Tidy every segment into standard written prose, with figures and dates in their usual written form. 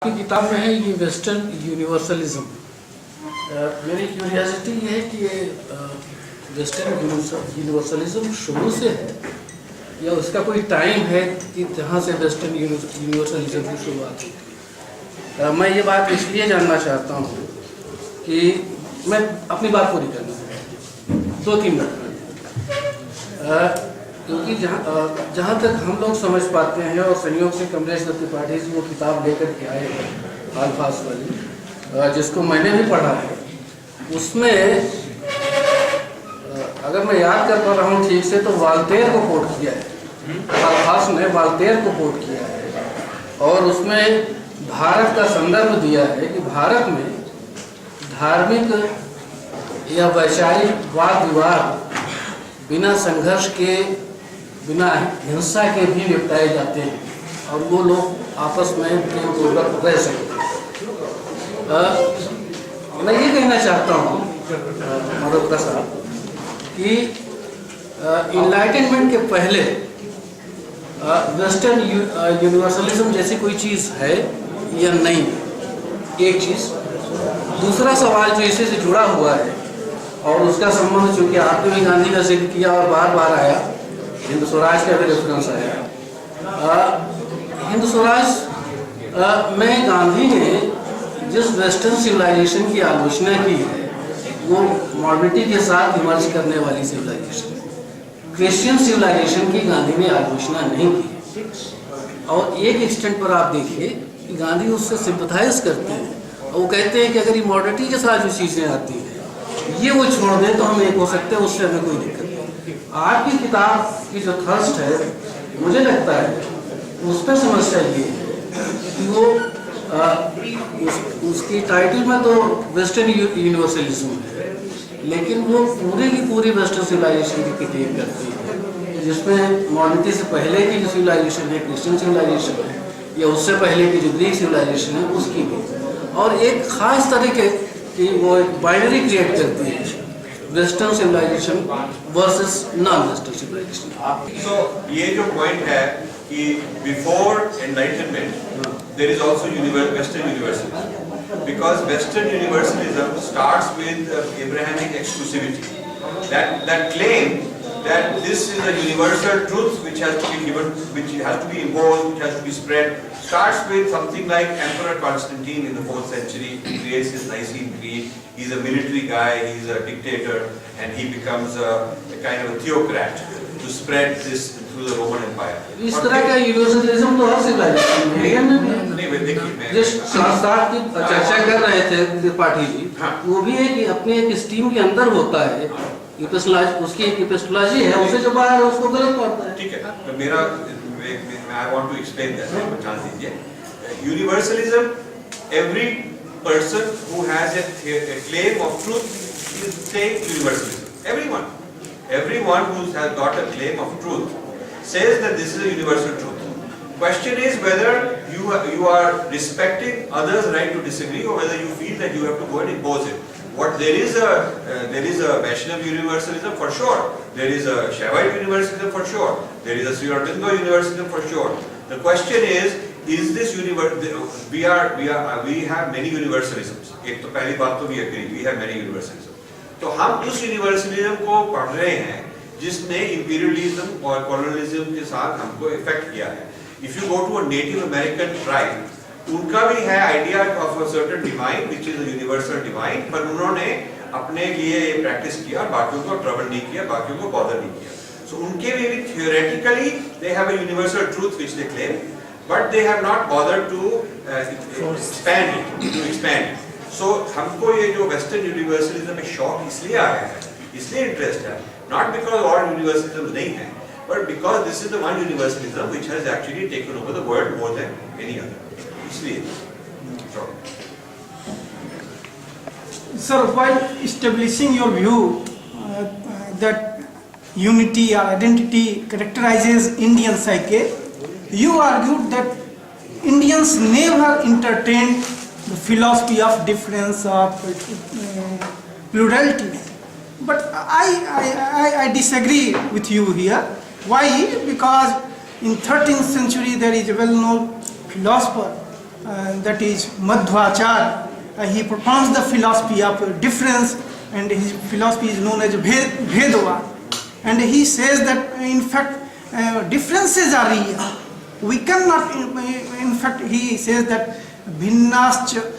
की किताब में है ये वेस्टर्न यूनिवर्सलिज्म। मेरी क्यूरियोसिटी ये है कि ये वेस्टर्न यूनिवर्सलिज्म शुरू से है या उसका कोई टाइम है कि जहाँ से वेस्टर्न यूनिवर्सलिज्म की शुरुआत हुई। मैं ये बात इसलिए जानना चाहता हूँ कि मैं अपनी बात पूरी करना है 2-3 मिनट में, क्योंकि जहाँ तक हम लोग समझ पाते हैं और संयोग से कमलेश दत्त त्रिपाठी जी वो किताब लेकर के आए हैं आलफास वाली, जिसको मैंने भी पढ़ा है, उसमें अगर मैं याद कर पा रहा हूँ ठीक से तो वाल्टेयर को कोट किया है। आलफास ने वाल्टेयर को कोट किया है और उसमें भारत का संदर्भ दिया है कि भारत में धार्मिक या वैचारिक वाद विवाद बिना संघर्ष के, बिना हिंसा के भी निपटाए जाते हैं और वो लोग आपस में प्रेम पूर्वक रह सकते हैं। मैं ये कहना चाहता हूँ मधुकर साहब कि इनलाइटनमेंट के पहले वेस्टर्न यूनिवर्सलिज्म जैसी कोई चीज़ है या नहीं, एक चीज़। दूसरा सवाल जो इसी से जुड़ा हुआ है और उसका संबंध चूँकि आपने भी गांधी का जिक्र किया और बार बार आया, हिंद स्वराज का भी रेफरेंस आया। हिंद स्वराज में गांधी ने जिस वेस्टर्न सिविलाइजेशन की आलोचना की है वो मॉडर्निटी के साथ इमर्ज करने वाली सिविलाइजेशन है। क्रिश्चियन सिविलाइजेशन की गांधी ने आलोचना नहीं की है और एक एक्सटेंट पर आप देखिए कि गांधी उससे सिंपथाइज करते हैं और वो कहते हैं कि अगर ये मॉडर्निटी के साथ जो चीज़ें आती हैं ये वो छोड़ दें तो हम एक हो सकते हैं, उससे हमें कोई दिक्कत नहीं। आपकी किताब की जो थर्स्ट है मुझे लगता है उस पर समस्या ये है कि वो उसकी टाइटल में तो वेस्टर्न यूनिवर्सलिज्म है लेकिन वो पूरी की पूरी वेस्टर्न सिविलाइजेशन की क्रिटिक करती है, जिसमें मॉडर्निटी से पहले की जो सिविलाइजेशन है, क्रिश्चियन सिविलाइजेशन है, या उससे पहले की जो ग्रीक सिविलाइजेशन है उसकी भी, और एक खास तरीके की वो एक बाइनरी क्रिएट करती है, western civilization versus non western civilization. So ये जो पॉइंट है कि before enlightenment there is also Western universalism, because Western universalism starts with Abrahamic exclusivity. That claim that this is a universal truth which has to be given, which has to be imposed, which has to be spread, starts with something like Emperor Constantine in the 4th century. He creates his Nicene Creed. He's a military guy, he's a dictator, and he becomes a kind of a theocrat to spread this through the Roman Empire. इस तरह का universalism तो हर civilisation में है। नहीं, देखिए जिस संस्था की चर्चा कर रहे थे त्रिपाठी जी, वो भी एक अपने एक स्टीम के अंदर होता है, उसकी एक एपिस्टोलॉजी है, उसे जो बाहर है उसको गलत मानता है। ठीक है, तो मेरा I want to explain that. मेरे को चांस दीजिए। Universalism, every person who has a claim of truth is saying universalism. Everyone who has got a claim of truth says that this is a universal truth. Question is whether you are respecting others' right to disagree or whether you feel that you have to go and impose it. There is a Vaishnav universalism for sure. There is a Shaivite universalism for sure. There is a Sri Aurobindo universalism for sure. The question is this we have many universalisms. एक तो पहली बात तो we agree, we have many universalisms. तो हम उस universalism को पढ़ रहे हैं जिसने इंपीरियलिज्म और कॉलोनियलिज्म के साथ हमको इफेक्ट किया है। If you go to a native American tribe, उनका भी है idea of a certain divine which is a universal divine, पर उन्होंने अपने लिए ये प्रैक्टिस किया, बाकियों को ट्रबल नहीं किया, बाकियों को बॉदर नहीं किया। सो उनके लिए भी theoretically they have a universal truth which they claim, but they have not bothered to expand. So हमको ये जो वेस्टर्न यूनिवर्सलिज्म में शौक इसलिए आया है, इसलिए इंटरेस्ट है, नॉट बिकॉज और यूनिवर्सलिज्म नहीं है, but because this is the one universalism which has actually taken over the world more than any other. इसलिए Sir, while establishing your view that unity or identity characterizes Indian psyche, you argued that Indians never entertained the philosophy of difference, of plurality. But I disagree with you here. Why? Because in 13th century there is a well-known philosopher that is Madhvacharya. He propounds the philosophy of difference, and his philosophy is known as Bhedavad. And he says that in fact differences are real. We cannot, in fact he says that bhinnascha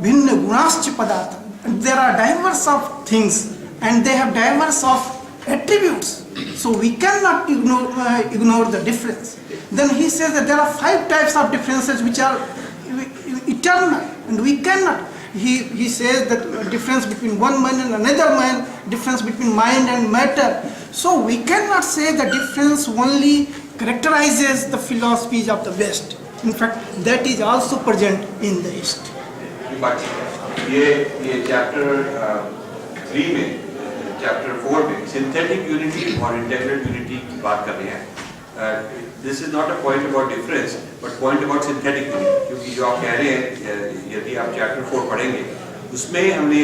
bhinna gunascha padartha. There are diverse of things and they have diverse of attributes. So we cannot ignore the difference. Then he says that there are 5 types of differences which are eternal, and we cannot. He says that difference between one man and another man, difference between mind and matter. So we cannot say the difference only characterizes the philosophies of the West. In fact, that is also present in the East. But ये chapter 3 में, chapter 4 में synthetic unity और integral unity की बात कर रहे हैं. This is not a point about difference, but point about synthetic unity. क्योंकि जो आप कह रहे हैं, यदि आप chapter 4 पढ़ेंगे, उसमें हमने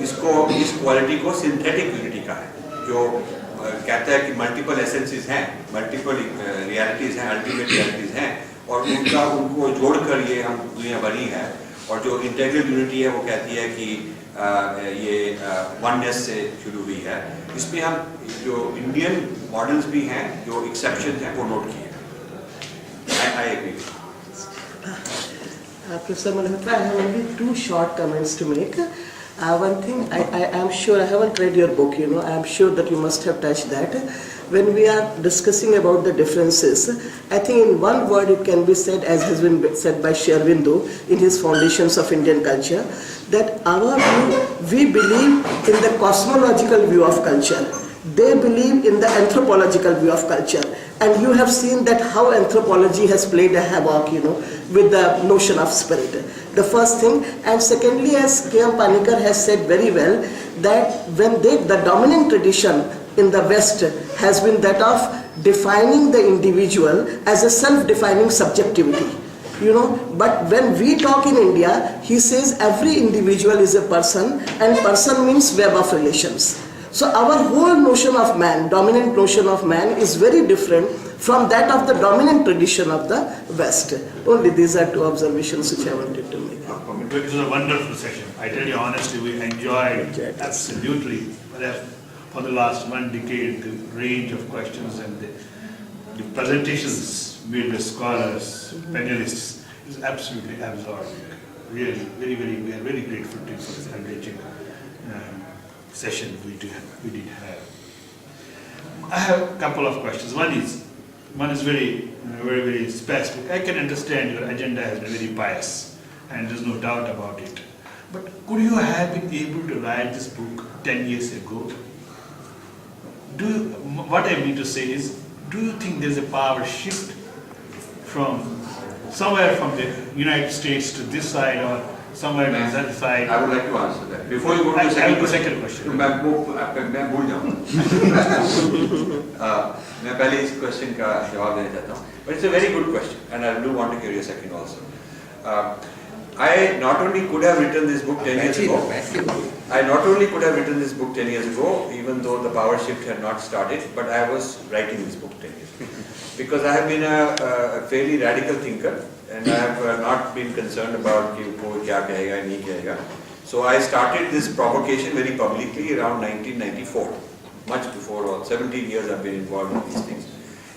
इस quality को synthetic unity कहा है, जो कहता है कि multiple essences हैं, multiple realities हैं, ultimate realities हैं, और उनको जोड़कर ये हम दुनिया बनी है. और जो इंटेग्रल यूनिटी है वो कहती है कि ये वननेस से शुरू हुई है. इसमें हम जो इंडियन मॉडल्स भी हैं, जो एक्सेप्शन हैं, वो नोट किए. I agree. Professor Malhotra, I have only 2 short comments to make. One thing, I am sure, I haven't read your book, I am sure that you must have touched that. When we are discussing about the differences, I think in one word it can be said, as has been said by Sri Aurobindo in his Foundations of Indian Culture, that our view, we believe in the cosmological view of culture. They believe in the anthropological view of culture. And you have seen that how anthropology has played a havoc, with the notion of spirit. The first thing. And secondly, as K.M. Panikkar has said very well, that when the dominant tradition in the West has been that of defining the individual as a self-defining subjectivity. But when we talk in India, he says every individual is a person, and person means web of relations. So our whole notion of man, dominant notion of man, is very different from that of the dominant tradition of the West. Only these are 2 observations which I wanted to make. It was a wonderful session. I tell you honestly, we enjoyed absolutely. For the last 1 decade, the range of questions and the presentations made by scholars, panelists, is absolutely absorbing. Really, very, very, we are very grateful to you for this enriching session we did have. I have a couple of questions. One is very, very, very specific. I can understand your agenda has been very pious, and there's no doubt about it. But could you have been able to write this book 10 years ago? What I mean to say is, do you think there's a power shift from somewhere from the United States to this side, or somewhere to the other side? I would like to answer that. Before you go to the second question. मैं भूल जाऊँगा. मैं पहले इस question का जवाब देना चाहता हूँ. But it's a very good question, and I do want to hear your second also. I not only could have written this book 10 years ago. I not only could have written this book 10 years ago, even though the power shift had not started, but I was writing this book 10 years ago. Because I have been a fairly radical thinker, and I have not been concerned about koi kya kahega, nahi kahega. So I started this provocation very publicly around 1994, much before, 17 years I've been involved in these things.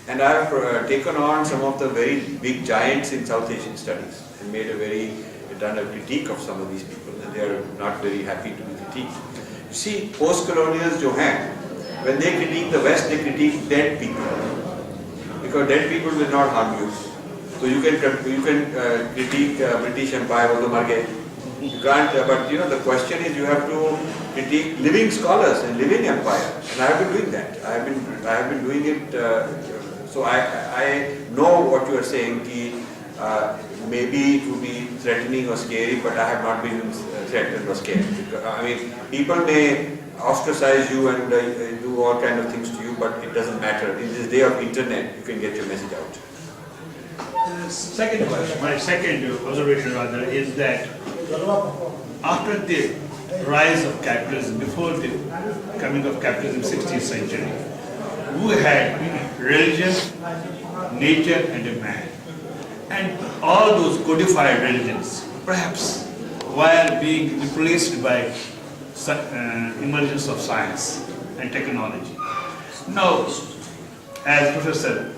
And I have taken on some of the very big giants in South Asian studies, and done a critique of some of these people, and they are not very happy to be critiqued. You see, post-colonials jo hain, when they critique the West, they critique dead people, because dead people will not harm you. So you can critique British Empire, although mar gaye. You can't, but the question is, you have to critique living scholars and living empire, and I have been doing that. I have been doing it. So I know what you are saying. Maybe it would be threatening or scary, but I have not been threatened or scared. People may ostracize you and do all kind of things to you, but it doesn't matter. In this day of internet, you can get your message out. Second question, my second observation rather, is that after the rise of capitalism, before the coming of capitalism in the 16th century, we had religion, nature and a man. And all those codified religions, perhaps, while being replaced by emergence of science and technology. Now, as Professor,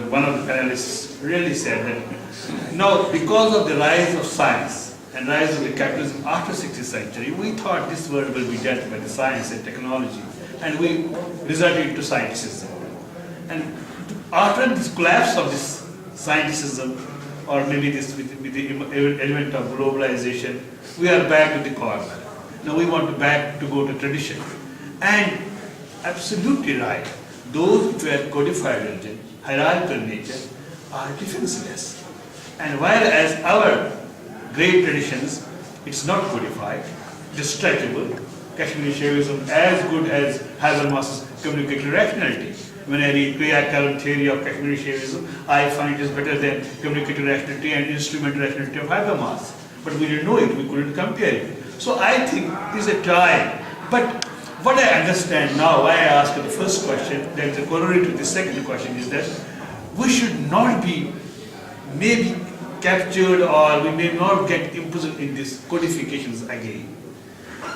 one of the panelists really said that now because of the rise of science and rise of the capitalism after 16th century, we thought this world will be dealt by the science and technology, and we resorted to scienticism. And after this collapse of this scienticism, or maybe this with the element of globalization, we are back to the corner. Now we want to go to tradition. And absolutely right, those which were codified religion, hierarchical nature, are defenseless. And whereas our great traditions, it's not codified, it's stretchable. Kashmiri Shaivism as good as Habermas's communicatory rationality. When I read Priya Kalam theory of Kashmiri Shaivism, I find it is better than communicatory rationality and instrumental rationality of Habermas. But we didn't know it, we couldn't compare it. So I think it's a time. But what I understand now, why I asked the first question, that is a corollary to the second question, is that we should not be maybe captured, or we may not get imprisoned in these codifications again.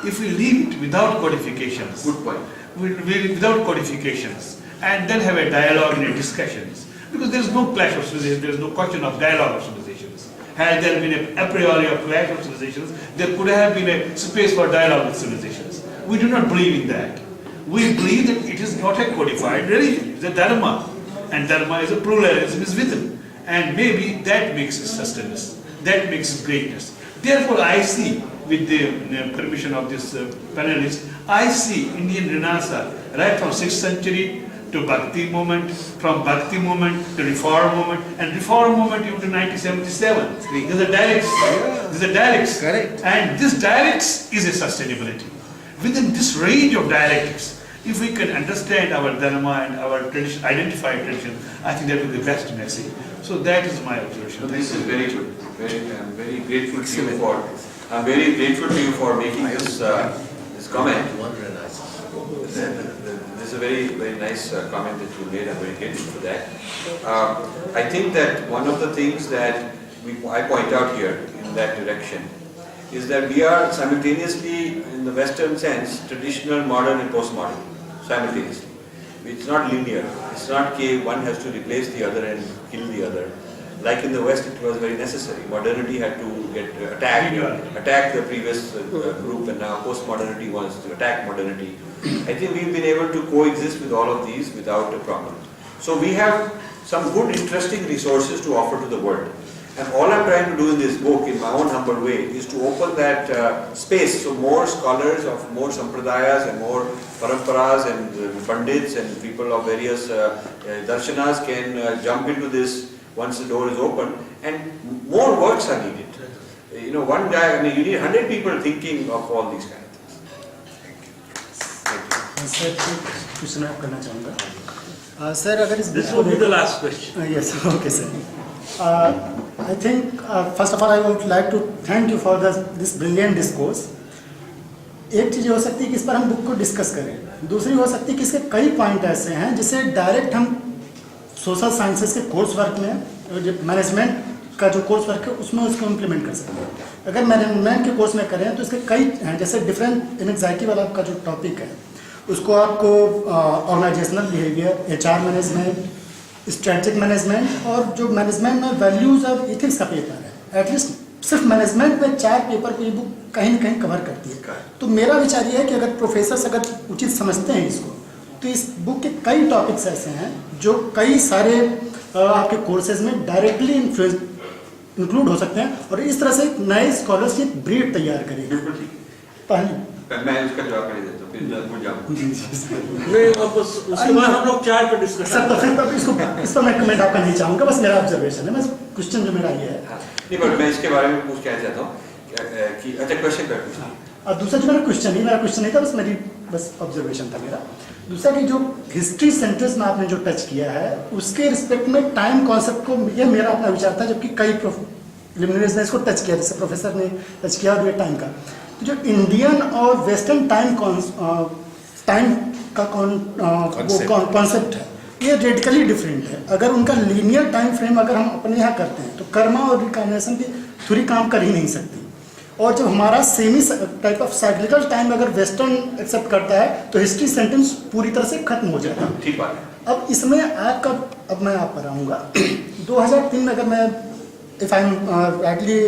If we leave it without codifications, Good point. without codifications, and then have a dialogue and a discussions, because there is no clash of civilizations, there is no question of dialogue of civilizations. Had there been a priori of clash of civilizations, there could have been a space for dialogue with civilizations. We do not believe in that. We believe that it is not a codified religion, it's a dharma, and dharma is a pluralism, is within, and maybe that makes sustenance, that makes greatness. Therefore, I see, with the permission of this panelist, I see Indian Renaissance right from 6th century to Bhakti movement, from Bhakti movement to Reform movement, and Reform movement even to 1977. There's a dialectics. There's a dialectics. Correct. And this dialectics is a sustainability. Within this range of dialectics, if we can understand our dharma and our tradition, identified tradition, I think that will be the best message. So that is my observation. This is very good. I'm very grateful to you for. I'm very grateful to you for making this this comment. This is a very nice comment that you made. I'm very grateful for that. I think that one of the things that I point out here in that direction is that we are simultaneously, in the Western sense, traditional, modern, and postmodern simultaneously. It's not linear. It's not that one has to replace the other and kill the other. Like in the West, it was very necessary. Modernity had to get attack the previous group, and now postmodernity wants to attack modernity. I think we've been able to coexist with all of these without a problem. So we have some good, interesting resources to offer to the world. And all I'm trying to do in this book, in my own humble way, is to open that space so more scholars of more sampradayas and more paramparas and pandits and people of various darshanas can jump into this once the door is open, and more works are needed. You know, one guy, I mean, you need 100 people thinking of all these kind of things. Sir question आप करना चाहूँगा sir अगर इस This will be the last question. Yes, okay sir. I think first of all I would like to thank you for this brilliant discourse. एक चीज़ हो सकती है कि इस पर हम बुक को डिस्कस करें, दूसरी हो सकती है कि इसके कई पॉइंट ऐसे हैं जिसे डायरेक्ट हम सोशल साइंसेस के कोर्स वर्क में, मैनेजमेंट का जो कोर्स वर्क है उसमें उसको इम्प्लीमेंट कर सकते हैं. अगर मैनेजमेंट के कोर्स में करें तो इसके कई हैं, जैसे डिफरेंट एंग्जाइटी वाला आपका जो टॉपिक है उसको आपको organisational behaviour, HR management, strategic management, और जो मैनेजमेंट में वैल्यूज ऑफ इथिक्स का पेपर है, एटलीस्ट सिर्फ मैनेजमेंट में 4 पेपर को ये बुक कहीं ना कहीं कवर करती है. तो मेरा विचार ये है कि अगर प्रोफेसर्स अगर उचित समझते हैं इसको, तो इस बुक के कई टॉपिक्स ऐसे हैं जो कई सारे आपके कोर्सेज में डायरेक्टली इंक्लूड हो सकते हैं, और इस तरह से नए स्कॉलर्स की ब्रीड तैयार करेगी. पहली मैं उसका जवाब नहीं देता, फिर मैं जाऊँ. नहीं, अब उसके बाद हम लोग 4 पर डिस्कस सर, तो फिर तब इस पर मैं कमेंट आपका नहीं चाहूँगा, बस मेरा ऑब्जर्वेशन है, बस क्वेश्चन जो मेरा ये है. नहीं, बट मैं इसके बारे में कुछ कहना चाहता हूँ कि अच्छा क्वेश्चन कर पूछना. और दूसरा जो मेरा क्वेश्चन नहीं था, बस मेरी ऑब्जर्वेशन था मेरा. दूसरा कि जो हिस्ट्री सेंटर्स में आपने जो टच किया है उसके रिस्पेक्ट में टाइम कॉन्सेप्ट को, ये मेरा अपना विचार था, जबकि कई लिमिनरीज ने इसको टच किया, जैसे प्रोफेसर ने टच किया और ये टाइम का, तो जो इंडियन और वेस्टर्न टाइम का कॉन्सेप्ट है ये रेडिकली डिफरेंट है। अगर उनका लीनियर टाइम फ्रेम अगर हम अपने यहाँ करते हैं तो कर्मा और रिकॉग्निशन की थ्योरी काम कर ही नहीं सकती। और जब हमारा semi type of cyclical time अगर वेस्टर्न एक्सेप्ट करता है तो हिस्ट्री सेंटेंस पूरी तरह से खत्म हो जाएगा। ठीक बात है। अब इसमें आपका, अब मैं आप पर आऊँगा 2003 में, अगर मैं if I am rightly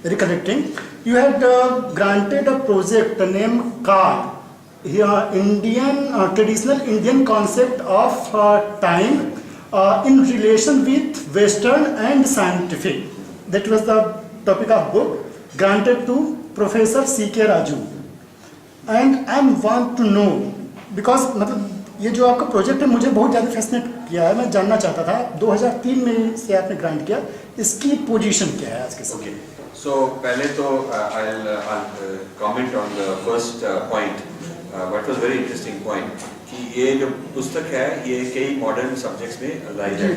recollecting, you had granted a project named CAR, traditional Indian concept of time in relation with Western and scientific. That was the topic of book granted to Professor C.K. Raju. And I want to know, because मतलब ये जो आपका project है मुझे बहुत ज़्यादा fascinate किया है, मैं जानना चाहता था 2003 में से आपने ग्रांट किया, इसकी पोजीशन क्या है आज के समय? Okay. So पहले तो I'll comment on the first point. What was very interesting point कि ये जो पुस्तक है ये कई modern subjects में लाई है।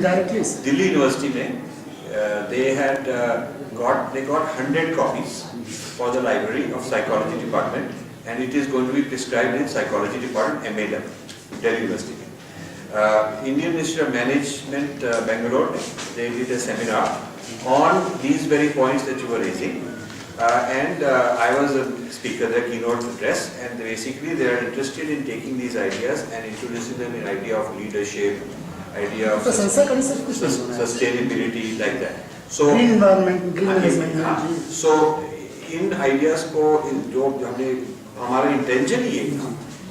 दिल्ली यूनिवर्सिटी में they got 100 copies for the library of psychology department, and it is going to be prescribed in psychology department MA Delhi University. Indian Institute of Management Bangalore, they did a seminar on these very points that you were raising, and I was a speaker, the keynote address, and basically they are interested in taking these ideas and introducing them in idea of leadership, idea of sustainability, like that. So green environment, green management. So in ideas को जो हमने, हमारा intention ये था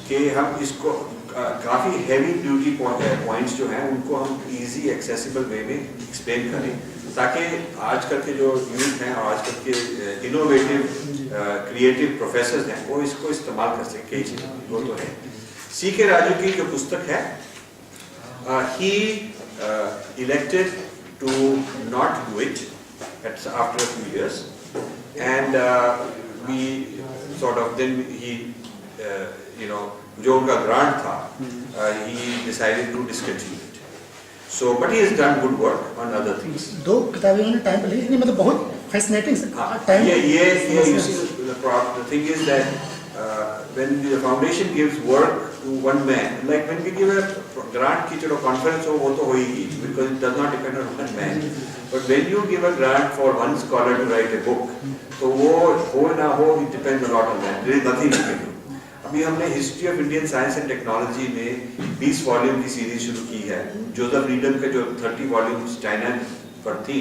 कि हम इसको काफ़ी हैवी ड्यूटी पॉइंट्स जो हैं उनको हम इजी एक्सेसिबल वे में एक्सप्लेन करें, ताकि आजकल के जो यूथ हैं और आजकल के इनोवेटिव क्रिएटिव प्रोफेसर्स हैं वो इसको इस्तेमाल कर सकें। वो तो है। C.K. राजू की जो पुस्तक है, he elected to not do it after a few years, and we sort of then he जो उनका ग्रांट था, he decided to discontinue it. So but he has done good work on other things. दो किताबें उन्होंने time पे लिखी, मतलब बहुत fascinating time. The thing is that when the foundation gives work to one man, like when we give a grant की चलो conference हो वो तो होगी, because it does not depend on one man. But when you give a grant for one scholar to write a book, तो वो हो ना हो, it depends a lot on that. There is nothing you can do. अभी हमने history of Indian science and technology में 20 volume की series शुरू की है। जोसेफ रीडम का जो 30 वॉल्यूम्स चाइना पर थी,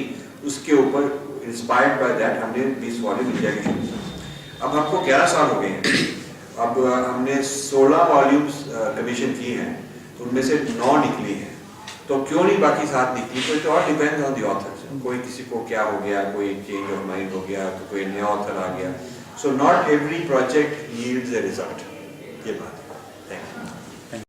उसके ऊपर इंस्पायर्ड बाय दैट हमने 20 वॉल्यूम इंडिया के शुरू किए। अब हमको 11 साल हो गए हैं। अब हमने 16 वॉल्यूम्स कमीशन की हैं, तो उनमें से 9 निकली हैं। तो क्यों नहीं बाकी 7 निकली? तो it all depends on the author. कोई किसी को क्या हो गया, कोई चेंज ऑफ माइंड हो गया, तो कोई नया ऑथर आ गया। So not every project yields a result. ये बात है।